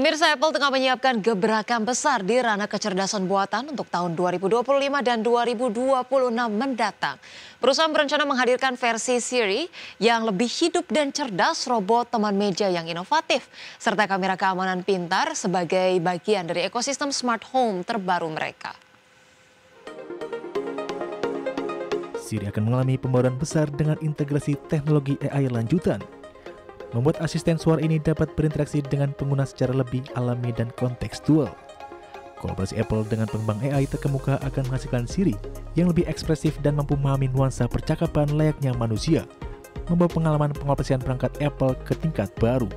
Pemirsa, Apple tengah menyiapkan gebrakan besar di ranah kecerdasan buatan untuk tahun 2025 dan 2026 mendatang. Perusahaan berencana menghadirkan versi Siri yang lebih hidup dan cerdas, robot teman meja yang inovatif, serta kamera keamanan pintar sebagai bagian dari ekosistem smart home terbaru mereka. Siri akan mengalami pembaruan besar dengan integrasi teknologi AI lanjutan. Membuat asisten suara ini dapat berinteraksi dengan pengguna secara lebih alami dan kontekstual. Kolaborasi Apple dengan pengembang AI terkemuka akan menghasilkan Siri yang lebih ekspresif dan mampu memahami nuansa percakapan layaknya manusia, membawa pengalaman pengoperasian perangkat Apple ke tingkat baru.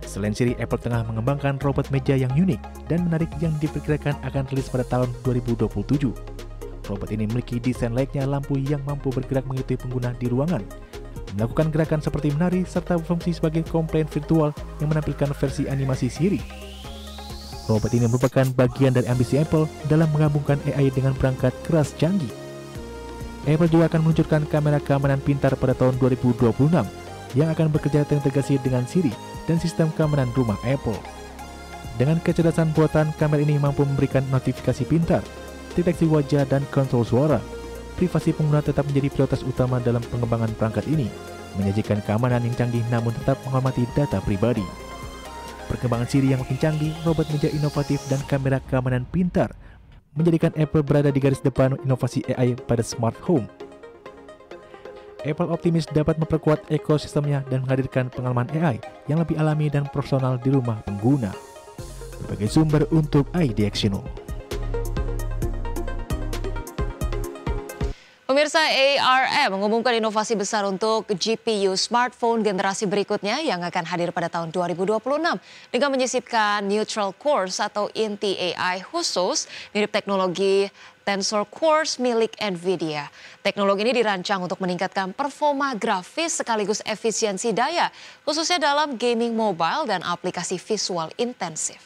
Selain Siri, Apple tengah mengembangkan robot meja yang unik dan menarik yang diperkirakan akan rilis pada tahun 2027. Robot ini memiliki desain layaknya lampu yang mampu bergerak mengikuti pengguna di ruangan, melakukan gerakan seperti menari, serta berfungsi sebagai komplain virtual yang menampilkan versi animasi Siri. Robot ini merupakan bagian dari ambisi Apple dalam menggabungkan AI dengan perangkat keras canggih. Apple juga akan meluncurkan kamera keamanan pintar pada tahun 2026 yang akan bekerja terintegrasi dengan Siri dan sistem keamanan rumah Apple. Dengan kecerdasan buatan, kamera ini mampu memberikan notifikasi pintar, deteksi wajah, dan kontrol suara. Privasi pengguna tetap menjadi prioritas utama dalam pengembangan perangkat ini, menyajikan keamanan yang canggih namun tetap menghormati data pribadi. Perkembangan Siri yang makin canggih, robot meja inovatif, dan kamera keamanan pintar menjadikan Apple berada di garis depan inovasi AI pada smart home. Apple optimis dapat memperkuat ekosistemnya dan menghadirkan pengalaman AI yang lebih alami dan profesional di rumah pengguna. Berbagai sumber untuk IDXino. Pemirsa, ARM mengumumkan inovasi besar untuk GPU smartphone generasi berikutnya yang akan hadir pada tahun 2026 dengan menyisipkan neutral cores atau inti AI khusus mirip teknologi Tensor Cores milik NVIDIA. Teknologi ini dirancang untuk meningkatkan performa grafis sekaligus efisiensi daya, khususnya dalam gaming mobile dan aplikasi visual intensif.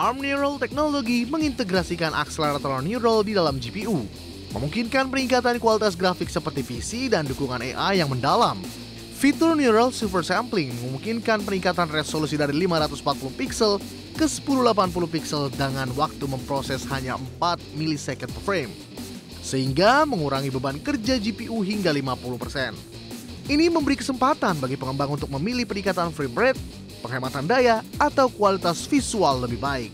ARM Neural Technology mengintegrasikan akselerator neural di dalam GPU, memungkinkan peningkatan kualitas grafik seperti PC dan dukungan AI yang mendalam. Fitur Neural Super Sampling memungkinkan peningkatan resolusi dari 540 pixel ke 1080 pixel dengan waktu memproses hanya 4 milisecond per frame, sehingga mengurangi beban kerja GPU hingga 50%. Ini memberi kesempatan bagi pengembang untuk memilih peningkatan frame rate, penghematan daya, atau kualitas visual lebih baik.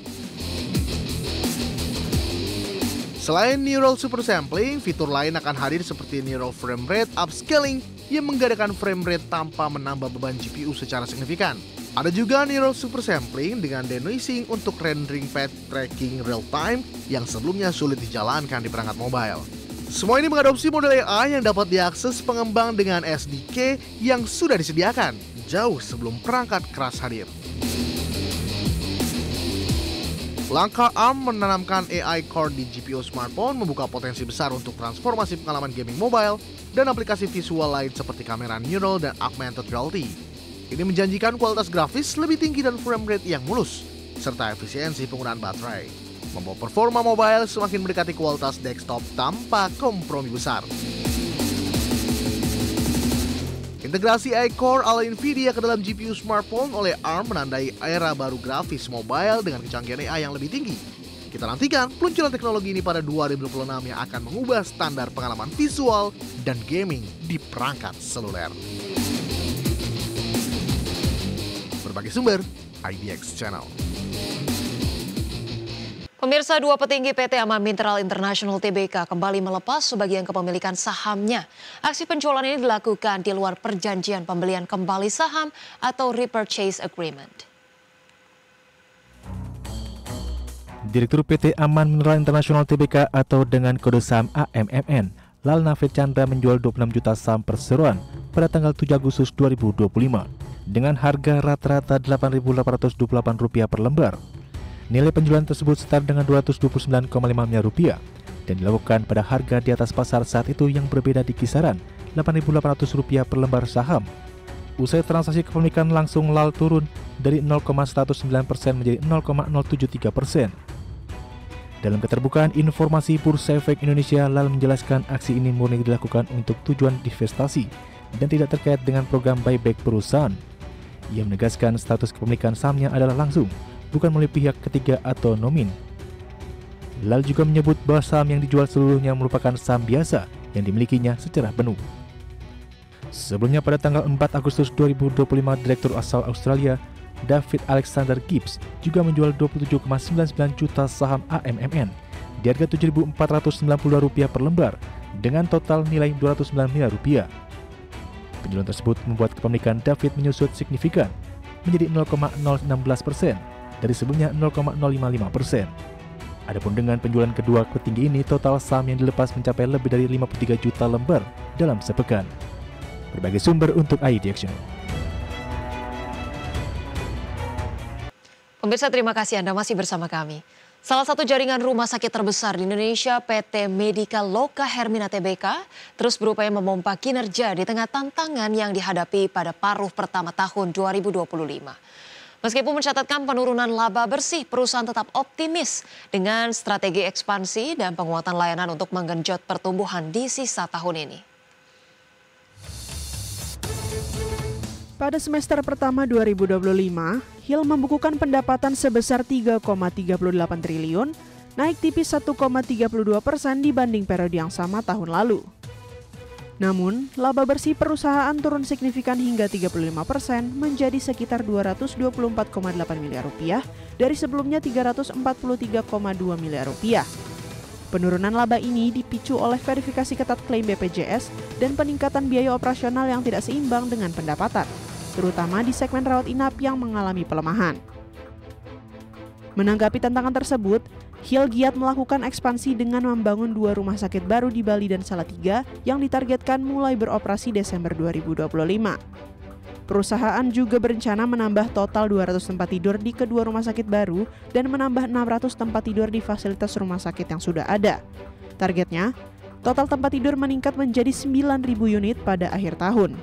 Selain Neural Super Sampling, fitur lain akan hadir seperti Neural Frame Rate Upscaling yang menggandakan frame rate tanpa menambah beban GPU secara signifikan. Ada juga Neural Super Sampling dengan denoising untuk rendering path tracking real time yang sebelumnya sulit dijalankan di perangkat mobile. Semua ini mengadopsi model AI yang dapat diakses pengembang dengan SDK yang sudah disediakan jauh sebelum perangkat keras hadir. Langkah ARM menanamkan AI Core di GPU smartphone membuka potensi besar untuk transformasi pengalaman gaming mobile dan aplikasi visual lain seperti kamera neural dan augmented reality. Ini menjanjikan kualitas grafis lebih tinggi dan frame rate yang mulus, serta efisiensi penggunaan baterai, membawa performa mobile semakin mendekati kualitas desktop tanpa kompromi besar. Integrasi AI Core ala NVIDIA ke dalam GPU smartphone oleh ARM menandai era baru grafis mobile dengan kecanggihan AI yang lebih tinggi. Kita nantikan peluncuran teknologi ini pada 2026 yang akan mengubah standar pengalaman visual dan gaming di perangkat seluler. Berbagai sumber, IDX Channel. Pemirsa, dua petinggi PT Aman Mineral International Tbk kembali melepas sebagian kepemilikan sahamnya. Aksi penjualan ini dilakukan di luar perjanjian pembelian kembali saham atau repurchase agreement. Direktur PT Aman Mineral International Tbk atau dengan kode saham AMMN, Lalna Chandra menjual 26 juta saham perseroan pada tanggal 7 Agustus 2025 dengan harga rata-rata Rp8.828 per lembar. Nilai penjualan tersebut setara dengan Rp229,5 miliar dan dilakukan pada harga di atas pasar saat itu yang berbeda di kisaran Rp8.800 per lembar saham. Usai transaksi kepemilikan langsung Lal turun dari 0,109% menjadi 0,073%. Dalam keterbukaan informasi Bursa Efek Indonesia, Lal menjelaskan aksi ini murni dilakukan untuk tujuan divestasi dan tidak terkait dengan program buyback perusahaan. Ia menegaskan status kepemilikan sahamnya adalah langsung, bukan melalui pihak ketiga atau nomin. Lal juga menyebut bahwa saham yang dijual seluruhnya merupakan saham biasa yang dimilikinya secara penuh. Sebelumnya pada tanggal 4 Agustus 2025, Direktur asal Australia, David Alexander Gibbs, juga menjual 27,99 juta saham AMMN di harga Rp7.492 per lembar dengan total nilai Rp209 miliar. Penjualan tersebut membuat kepemilikan David menyusut signifikan menjadi 0,016% dari sebelumnya 0,055%. Adapun dengan penjualan kedua petinggi ini, total saham yang dilepas mencapai lebih dari 53 juta lembar dalam sepekan. Berbagai sumber untuk ID Action. Pemirsa, terima kasih Anda masih bersama kami. Salah satu jaringan rumah sakit terbesar di Indonesia, PT Medika Loka Hermina Tbk, terus berupaya memompa kinerja di tengah tantangan yang dihadapi pada paruh pertama tahun 2025. Meskipun mencatatkan penurunan laba bersih, perusahaan tetap optimis dengan strategi ekspansi dan penguatan layanan untuk menggenjot pertumbuhan di sisa tahun ini. Pada semester pertama 2025, Hill membukukan pendapatan sebesar 3,38 triliun, naik tipis 1,32% dibanding periode yang sama tahun lalu. Namun, laba bersih perusahaan turun signifikan hingga 35% menjadi sekitar Rp224,8 miliar dari sebelumnya Rp343,2 miliar. Penurunan laba ini dipicu oleh verifikasi ketat klaim BPJS dan peningkatan biaya operasional yang tidak seimbang dengan pendapatan, terutama di segmen rawat inap yang mengalami pelemahan. Menanggapi tantangan tersebut, Hill giat melakukan ekspansi dengan membangun 2 rumah sakit baru di Bali dan Salatiga yang ditargetkan mulai beroperasi Desember 2025. Perusahaan juga berencana menambah total 200 tempat tidur di kedua rumah sakit baru dan menambah 600 tempat tidur di fasilitas rumah sakit yang sudah ada. Targetnya, total tempat tidur meningkat menjadi 9.000 unit pada akhir tahun.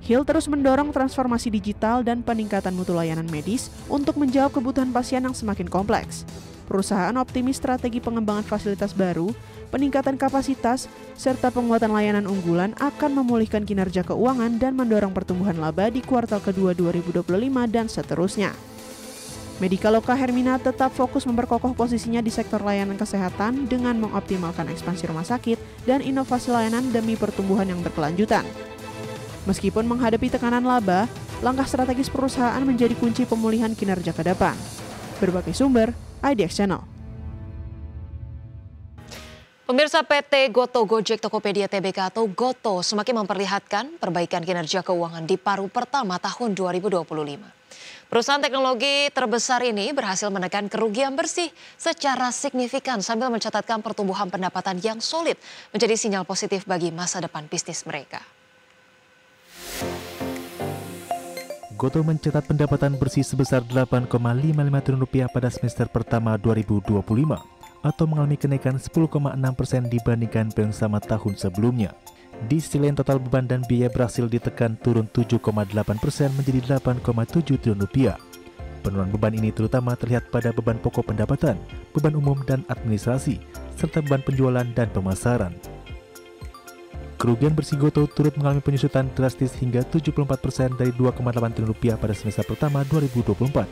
Hill terus mendorong transformasi digital dan peningkatan mutu layanan medis untuk menjawab kebutuhan pasien yang semakin kompleks. Perusahaan optimis strategi pengembangan fasilitas baru, peningkatan kapasitas, serta penguatan layanan unggulan akan memulihkan kinerja keuangan dan mendorong pertumbuhan laba di kuartal kedua 2025 dan seterusnya. Medika Loka Hermina tetap fokus memperkokoh posisinya di sektor layanan kesehatan dengan mengoptimalkan ekspansi rumah sakit dan inovasi layanan demi pertumbuhan yang berkelanjutan. Meskipun menghadapi tekanan laba, langkah strategis perusahaan menjadi kunci pemulihan kinerja ke depan. Berbagai sumber, IDX Channel. Pemirsa, PT Goto Gojek Tokopedia Tbk atau Goto semakin memperlihatkan perbaikan kinerja keuangan di paruh pertama tahun 2025. Perusahaan teknologi terbesar ini berhasil menekan kerugian bersih secara signifikan sambil mencatatkan pertumbuhan pendapatan yang solid menjadi sinyal positif bagi masa depan bisnis mereka. Goto mencatat pendapatan bersih sebesar Rp8,55 triliun pada semester pertama 2025 atau mengalami kenaikan 10,6% dibandingkan periode sama tahun sebelumnya. Di sisi lain, total beban dan biaya berhasil ditekan turun 7,8% menjadi Rp8,7 triliun. Penurunan beban ini terutama terlihat pada beban pokok pendapatan, beban umum dan administrasi, serta beban penjualan dan pemasaran. Kerugian bersih Goto turut mengalami penyusutan drastis hingga 74% dari Rp2,8 triliun pada semester pertama 2024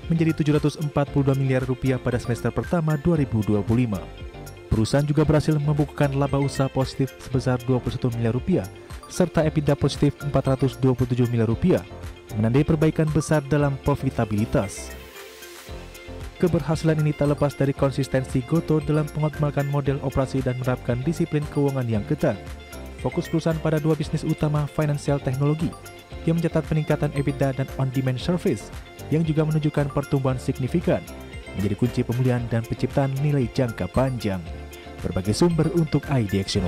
menjadi Rp742 miliar pada semester pertama 2025. Perusahaan juga berhasil membukukan laba usaha positif sebesar Rp21 miliar serta EBITDA positif Rp427 miliar, menandai perbaikan besar dalam profitabilitas. Keberhasilan ini tak lepas dari konsistensi Goto dalam mengoptimalkan model operasi dan menerapkan disiplin keuangan yang ketat. Fokus perusahaan pada 2 bisnis utama financial teknologi yang mencatat peningkatan EBITDA dan on-demand service yang juga menunjukkan pertumbuhan signifikan menjadi kunci pemulihan dan penciptaan nilai jangka panjang. Berbagai sumber untuk ID Action.